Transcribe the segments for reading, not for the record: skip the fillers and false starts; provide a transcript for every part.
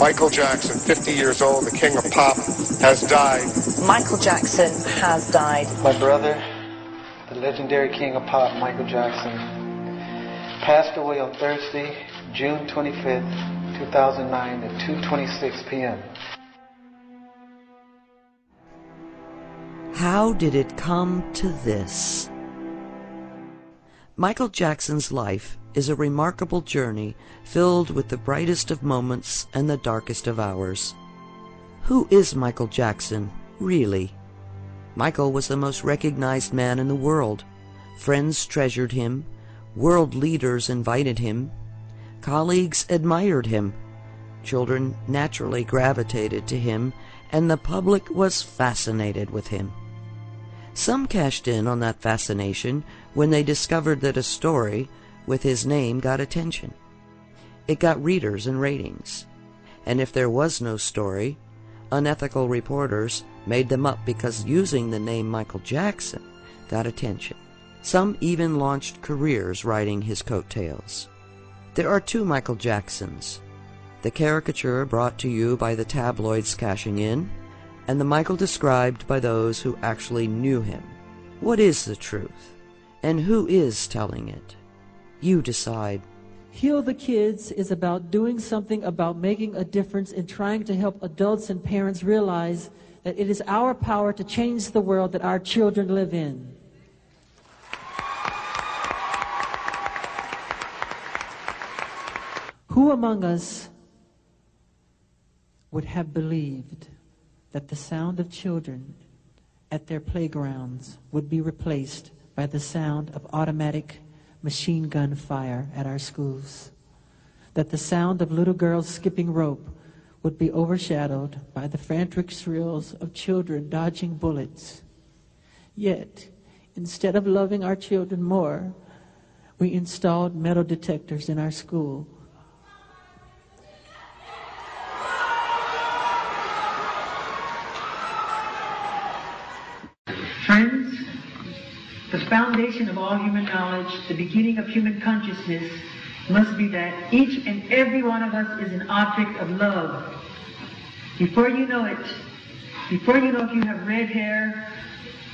Michael Jackson, 50 years old, the king of pop, has died. Michael Jackson has died. My brother, the legendary king of pop, Michael Jackson, passed away on Thursday, June 25th, 2009 at 2:26 p.m. How did it come to this? Michael Jackson's life is a remarkable journey filled with the brightest of moments and the darkest of hours. Who is Michael Jackson, really? Michael was the most recognized man in the world. Friends treasured him. World leaders invited him. Colleagues admired him. Children naturally gravitated to him, and the public was fascinated with him. Some cashed in on that fascination when they discovered that a story with his name got attention. It got readers and ratings. And if there was no story, unethical reporters made them up because using the name Michael Jackson got attention. Some even launched careers riding his coattails. There are two Michael Jacksons: the caricature brought to you by the tabloids cashing in, and the Michael described by those who actually knew him. What is the truth? And who is telling it? You decide. Heal the Kids is about doing something about making a difference in trying to help adults and parents realize that it is our power to change the world that our children live in. Who among us would have believed that the sound of children at their playgrounds would be replaced by the sound of automatic machine gun fire at our schools? That the sound of little girls skipping rope would be overshadowed by the frantic shrills of children dodging bullets? Yet, instead of loving our children more, we installed metal detectors in our school. Friends, the foundation of all human knowledge, the beginning of human consciousness, must be that each and every one of us is an object of love. Before you know it, before you know if you have red hair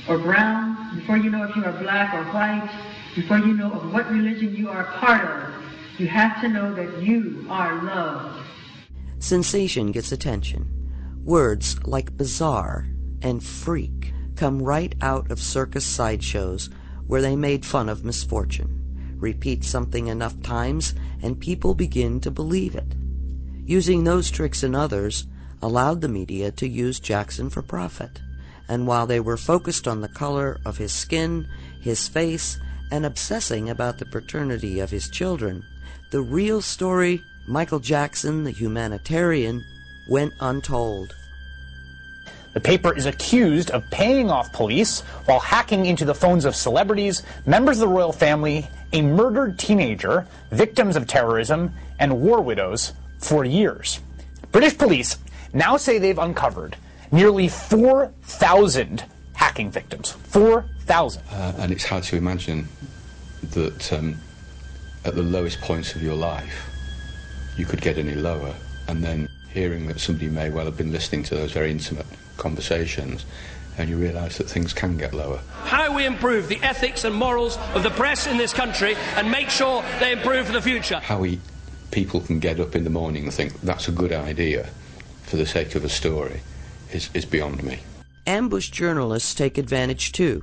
or brown, before you know if you are black or white, before you know of what religion you are part of, you have to know that you are love. Sensation gets attention. Words like bizarre and freak come right out of circus sideshows where they made fun of misfortune. Repeat something enough times and people begin to believe it. Using those tricks and others allowed the media to use Jackson for profit. And while they were focused on the color of his skin, his face, and obsessing about the paternity of his children, the real story, Michael Jackson, the humanitarian, went untold. The paper is accused of paying off police while hacking into the phones of celebrities, members of the royal family, a murdered teenager, victims of terrorism, and war widows for years. British police now say they've uncovered nearly 4,000 hacking victims. 4,000. And it's hard to imagine that at the lowest points of your life, you could get any lower. And then hearing that somebody may well have been listening to those very intimate conversations, and you realise that things can get lower. How we improve the ethics and morals of the press in this country and make sure they improve for the future. How people can get up in the morning and think that's a good idea for the sake of a story is beyond me. Ambush journalists take advantage too.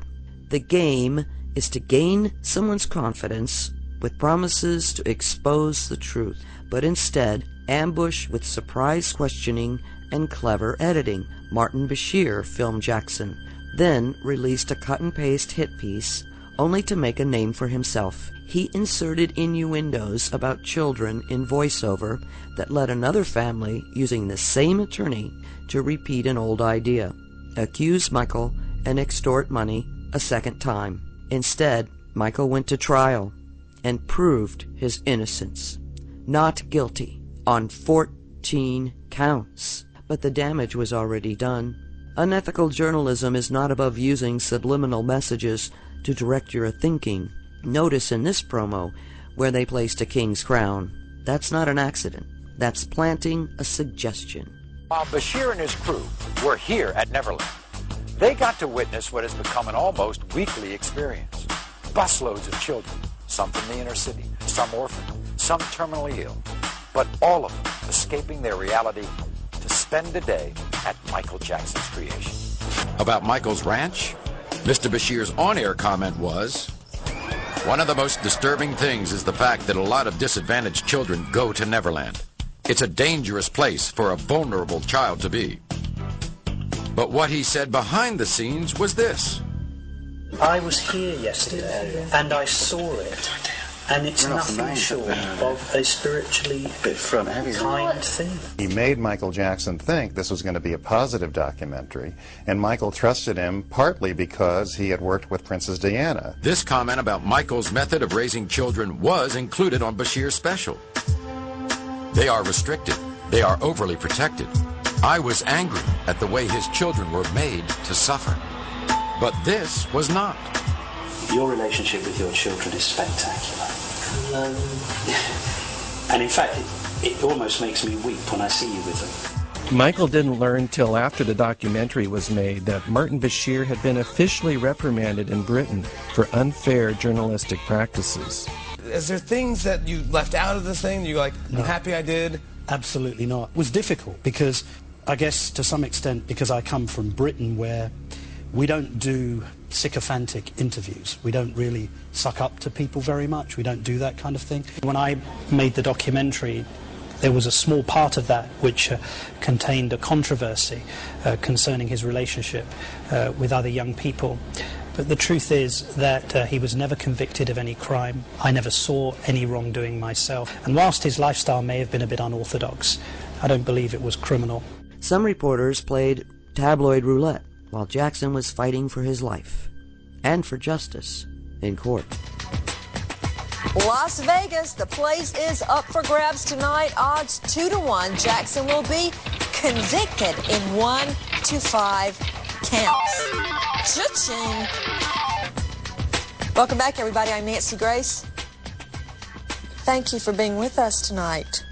The game is to gain someone's confidence with promises to expose the truth, but instead ambush with surprise questioning and clever editing. Martin Bashir filmed Jackson, then released a cut-and-paste hit piece, only to make a name for himself. He inserted innuendos about children in voiceover that led another family, using the same attorney, to repeat an old idea, accuse Michael and extort money a second time. Instead, Michael went to trial and proved his innocence. Not guilty on 14 counts. But the damage was already done. Unethical journalism is not above using subliminal messages to direct your thinking. Notice in this promo where they placed a king's crown. That's not an accident. That's planting a suggestion. While Bashir and his crew were here at Neverland, they got to witness what has become an almost weekly experience. Busloads of children, some from the inner city, some orphaned, some terminally ill, but all of them escaping their reality to spend a day at Michael Jackson's creation. About Michael's ranch, Mr. Bashir's on-air comment was, "One of the most disturbing things is the fact that a lot of disadvantaged children go to Neverland. It's a dangerous place for a vulnerable child to be." But what he said behind the scenes was this. I was here yesterday and I saw it, and it's nothing short of a spiritually kind thing. He made Michael Jackson think this was going to be a positive documentary, and Michael trusted him partly because he had worked with Princess Diana. This comment about Michael's method of raising children was included on Bashir's special. They are restricted. They are overly protected. I was angry at the way his children were made to suffer. But this was not. Your relationship with your children is spectacular. And in fact, it almost makes me weep when I see you with them. Michael didn't learn till after the documentary was made that Martin Bashir had been officially reprimanded in Britain for unfair journalistic practices. Is there things that you left out of this thing that you're like, I'm happy I did? Absolutely not. It was difficult because, I guess to some extent, because I come from Britain where we don't do sycophantic interviews. We don't really suck up to people very much. We don't do that kind of thing. When I made the documentary, there was a small part of that which contained a controversy concerning his relationship with other young people. But the truth is that he was never convicted of any crime. I never saw any wrongdoing myself. And whilst his lifestyle may have been a bit unorthodox, I don't believe it was criminal. Some reporters played tabloid roulette while Jackson was fighting for his life and for justice in court. Las Vegas, the place is up for grabs tonight. Odds 2-1. Jackson will be convicted in 1 to 5 counts. Cha-ching. Welcome back, everybody. I'm Nancy Grace. Thank you for being with us tonight.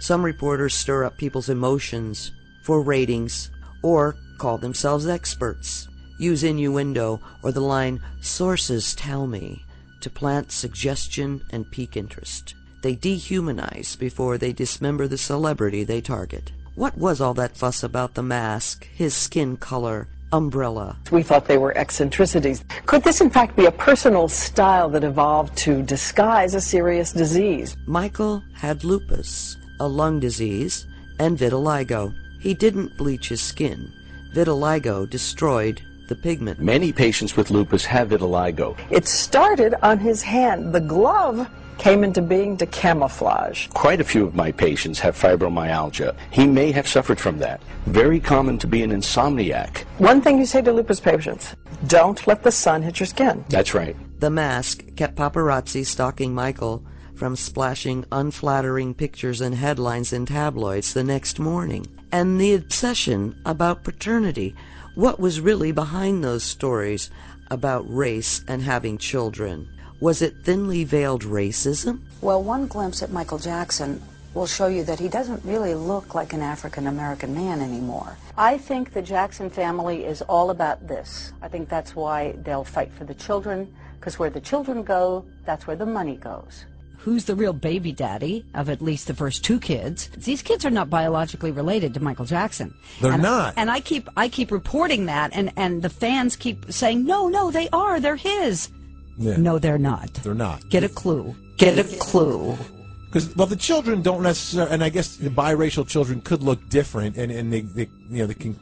Some reporters stir up people's emotions for ratings or call themselves experts, use innuendo or the line, "sources tell me," to plant suggestion and pique interest. They dehumanize before they dismember the celebrity they target. What was all that fuss about the mask, his skin color, umbrella? We thought they were eccentricities. Could this in fact be a personal style that evolved to disguise a serious disease? Michael had lupus, a lung disease, and vitiligo. He didn't bleach his skin. Vitiligo destroyed the pigment. Many patients with lupus have vitiligo. It started on his hand. The glove came into being to camouflage. Quite a few of my patients have fibromyalgia. He may have suffered from that. Very common to be an insomniac. One thing you say to lupus patients, don't let the sun hit your skin. That's right. The mask kept paparazzi stalking Michael from splashing unflattering pictures and headlines in tabloids the next morning. And the obsession about paternity. What was really behind those stories about race and having children? Was it thinly veiled racism? Well, one glimpse at Michael Jackson will show you that he doesn't really look like an African-American man anymore. I think the Jackson family is all about this. I think that's why they'll fight for the children, because where the children go, that's where the money goes. Who's the real baby daddy of at least the first 2 kids? These kids are not biologically related to Michael Jackson. They're not. And I keep reporting that, and the fans keep saying, no, they are. They're his. Yeah. No, they're not. They're not. Get a clue. Get a clue. Because, well, the children don't necessarily, and I guess the biracial children could look different, and they can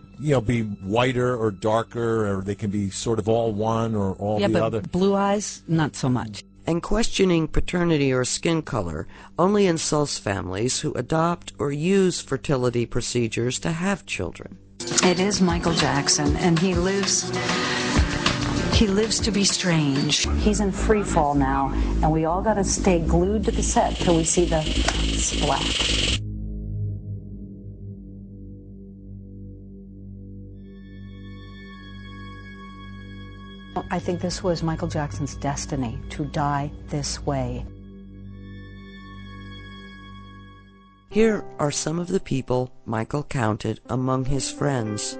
be whiter or darker, or they can be sort of all one or all the other. Blue eyes, not so much. And questioning paternity or skin color only insults families who adopt or use fertility procedures to have children. It is Michael Jackson, and he lives to be strange. He's in free fall now, and we all got to stay glued to the set till we see the splash. I think this was Michael Jackson's destiny, to die this way. Here are some of the people Michael counted among his friends.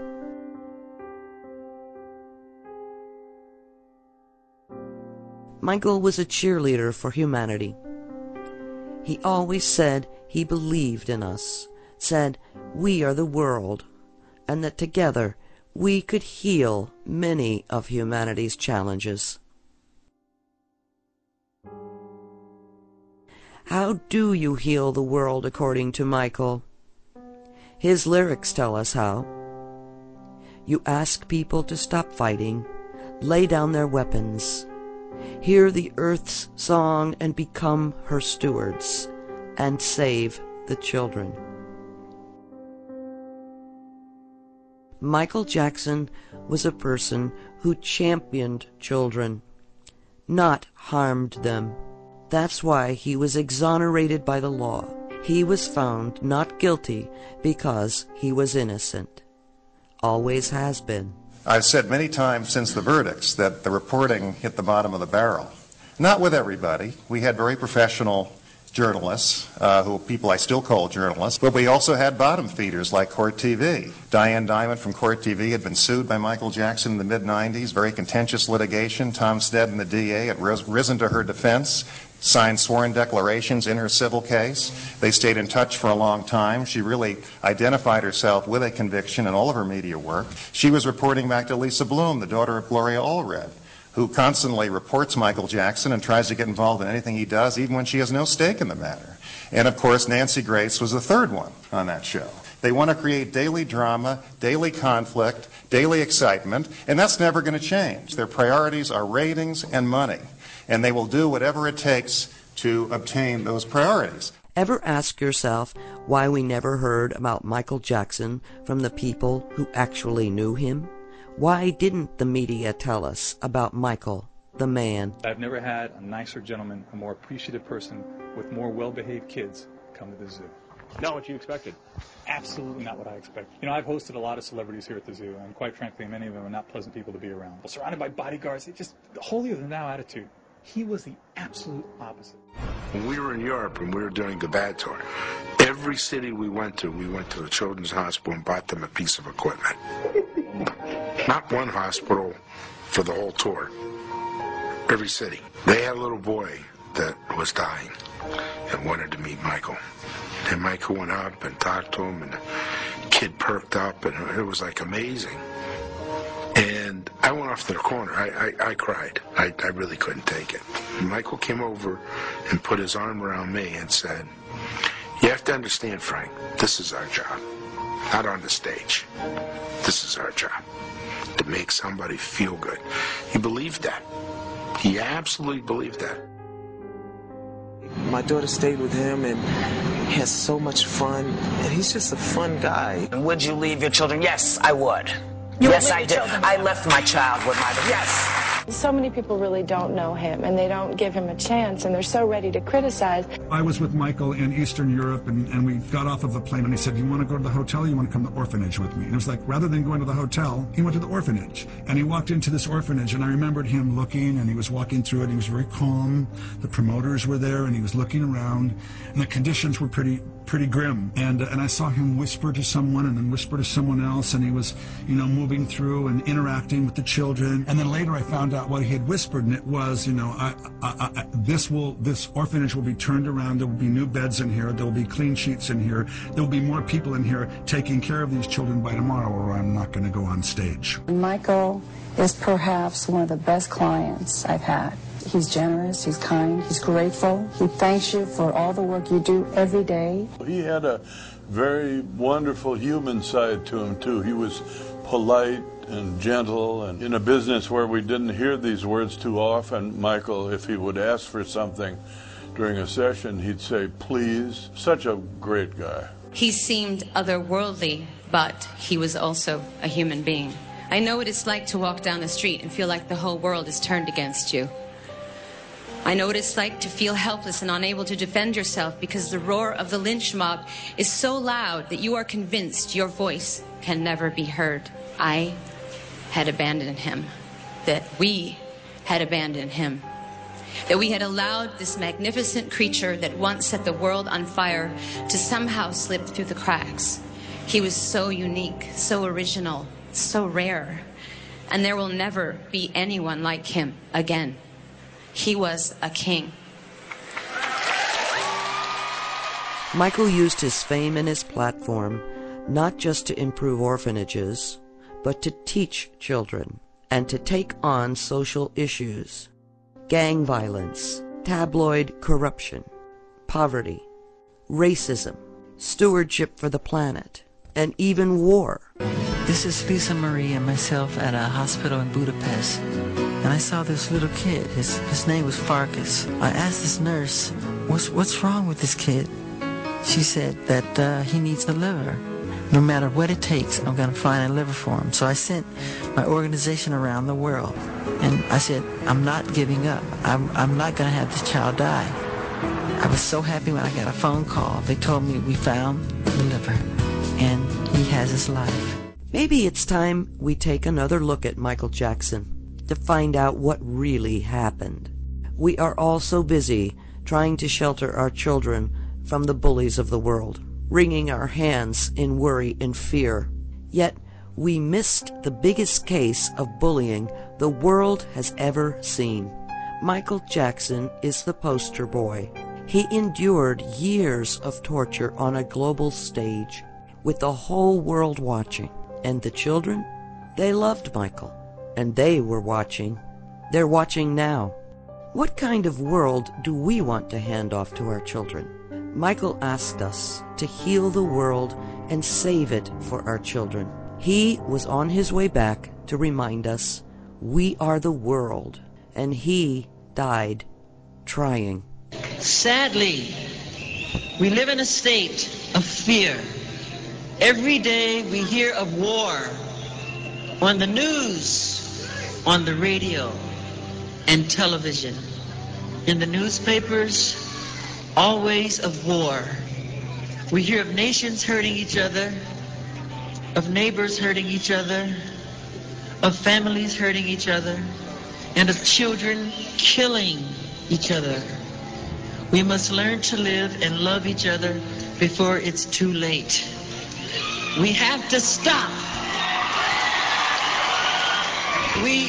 Michael was a cheerleader for humanity. He always said he believed in us, said we are the world, and that together we could heal many of humanity's challenges. How do you heal the world according to Michael? His lyrics tell us how. You ask people to stop fighting, lay down their weapons, hear the earth's song and become her stewards, and save the children. Michael Jackson was a person who championed children, not harmed them. That's why he was exonerated by the law. He was found not guilty because he was innocent. Always has been. I've said many times since the verdicts that the reporting hit the bottom of the barrel. Not with everybody. We had very professional journalists, people I still call journalists, but we also had bottom feeders like Court TV. Diane Diamond from Court TV had been sued by Michael Jackson in the mid-90s, very contentious litigation. Tom Stead, the DA, had risen to her defense, signed sworn declarations in her civil case. They stayed in touch for a long time. She really identified herself with a conviction in all of her media work. She was reporting back to Lisa Bloom, the daughter of Gloria Allred, who constantly reports Michael Jackson and tries to get involved in anything he does, even when she has no stake in the matter. And of course, Nancy Grace was the third one on that show. They want to create daily drama, daily conflict, daily excitement, and that's never going to change. Their priorities are ratings and money, and they will do whatever it takes to obtain those priorities. Ever ask yourself why we never heard about Michael Jackson from the people who actually knew him? Why didn't the media tell us about Michael, the man? I've never had a nicer gentleman, a more appreciative person with more well-behaved kids come to the zoo. Not what you expected. Absolutely not what I expected. You know, I've hosted a lot of celebrities here at the zoo, and quite frankly, many of them are not pleasant people to be around. Surrounded by bodyguards, just the holier-than-thou attitude. He was the absolute opposite. When we were in Europe and we were doing the bad tour, every city we went to the children's hospital and bought them a piece of equipment. Not one hospital for the whole tour. Every city. They had a little boy that was dying and wanted to meet Michael. And Michael went up and talked to him, and the kid perked up, and it was like amazing. And I went off to the corner. I cried. I really couldn't take it. And Michael came over and put his arm around me and said, "You have to understand, Frank, this is our job. Not on the stage. This is our job. To make somebody feel good." He believed that. He absolutely believed that. My daughter stayed with him, and he has so much fun, and he's just a fun guy. Would you leave your children? Yes, I would. Yes, I did. I left my child with my... Yes. So many people really don't know him, and they don't give him a chance, and they're so ready to criticize. I was with Michael in Eastern Europe, and we got off of the plane, and he said, "You want to go to the hotel, you want to come to the orphanage with me?" And it was like, rather than going to the hotel, he went to the orphanage. And he walked into this orphanage, and I remembered him looking, and he was walking through it, he was very calm. The promoters were there, and he was looking around, and the conditions were pretty grim. And I saw him whisper to someone, and then whisper to someone else, and he was, moving through and interacting with the children. And then later I found out what he had whispered, and it was, this orphanage will be turned around. There will be new beds in here. There will be clean sheets in here. There will be more people in here taking care of these children by tomorrow, or I'm not going to go on stage. Michael is perhaps one of the best clients I've had. He's generous, he's kind, he's grateful. He thanks you for all the work you do every day. He had a very wonderful human side to him, too. He was polite and gentle, and in a business where we didn't hear these words too often, Michael, if he would ask for something during a session, he'd say, "Please." Such a great guy. He seemed otherworldly, but he was also a human being. I know what it's like to walk down the street and feel like the whole world is turned against you. I know what it's like to feel helpless and unable to defend yourself because the roar of the lynch mob is so loud that you are convinced your voice can never be heard. I had abandoned him, that we had abandoned him. that we had allowed this magnificent creature that once set the world on fire to somehow slip through the cracks. He was so unique, so original, so rare, and there will never be anyone like him again. He was a king. Michael used his fame and his platform not just to improve orphanages, but to teach children and to take on social issues. Gang violence, tabloid corruption, poverty, racism, stewardship for the planet, and even war. This is Lisa Marie and myself at a hospital in Budapest. And I saw this little kid. His name was Farkas. I asked this nurse, what's wrong with this kid? She said that he needs a liver. No matter what it takes, I'm going to find a liver for him. So I sent my organization around the world. And I said, I'm not giving up. I'm not going to have this child die. I was so happy when I got a phone call. They told me we found the liver, and he has his life. Maybe it's time we take another look at Michael Jackson to find out what really happened. We are all so busy trying to shelter our children from the bullies of the world, wringing our hands in worry and fear. Yet we missed the biggest case of bullying the world has ever seen. Michael Jackson is the poster boy. He endured years of torture on a global stage, with the whole world watching. And the children? They loved Michael, and they were watching. They're watching now. What kind of world do we want to hand off to our children? Michael asked us to heal the world and save it for our children. He was on his way back to remind us we are the world, and he died trying. Sadly, we live in a state of fear. Every day we hear of war on the news, on the radio, and television. In the newspapers, always of war. We hear of nations hurting each other, of neighbors hurting each other, of families hurting each other, and of children killing each other. We must learn to live and love each other before it's too late. We have to stop. We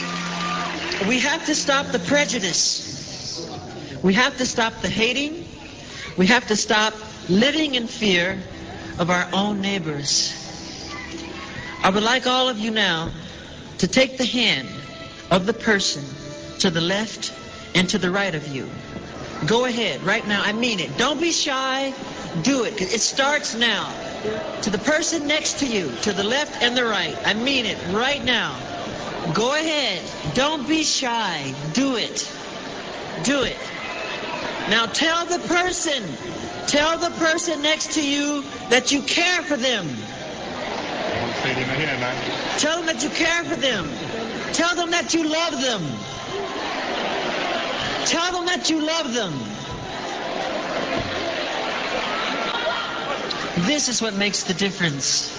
have to stop the prejudice. We have to stop the hating. We have to stop living in fear of our own neighbors. I would like all of you now to take the hand of the person to the left and to the right of you. Go ahead, right now. I mean it. Don't be shy. Do it. It starts now. To the person next to you, to the left and the right. I mean it right now. Go ahead. Don't be shy. Do it. Do it. Now tell the person next to you that you care for them. Tell them that you care for them. Tell them that you love them. Tell them that you love them. This is what makes the difference.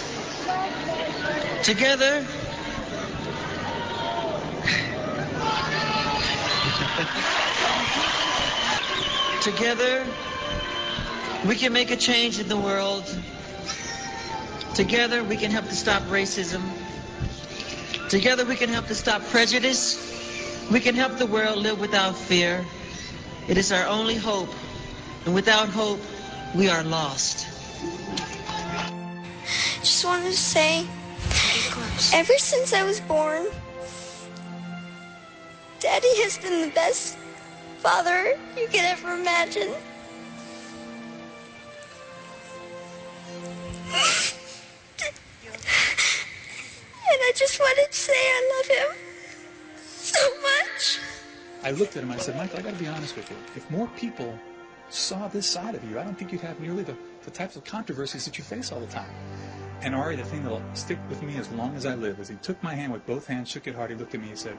Together, together, we can make a change in the world. Together, we can help to stop racism. Together, we can help to stop prejudice. We can help the world live without fear. It is our only hope. And without hope, we are lost. Just wanted to say, ever since I was born, Daddy has been the best father you could ever imagine. And I just wanted to say I love him so much. I looked at him and I said, Michael, I got to be honest with you. If more people saw this side of you, I don't think you'd have nearly the types of controversies that you face all the time. And Ari, the thing that'll stick with me as long as I live is he took my hand with both hands, shook it hard, he looked at me and said,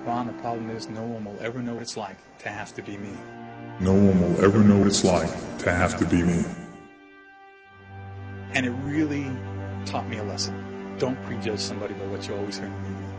Ron, the problem is no one will ever know what it's like to have to be me. No one will ever know what it's like to have to be me. And it really taught me a lesson. Don't prejudge somebody by what you always hear in the media.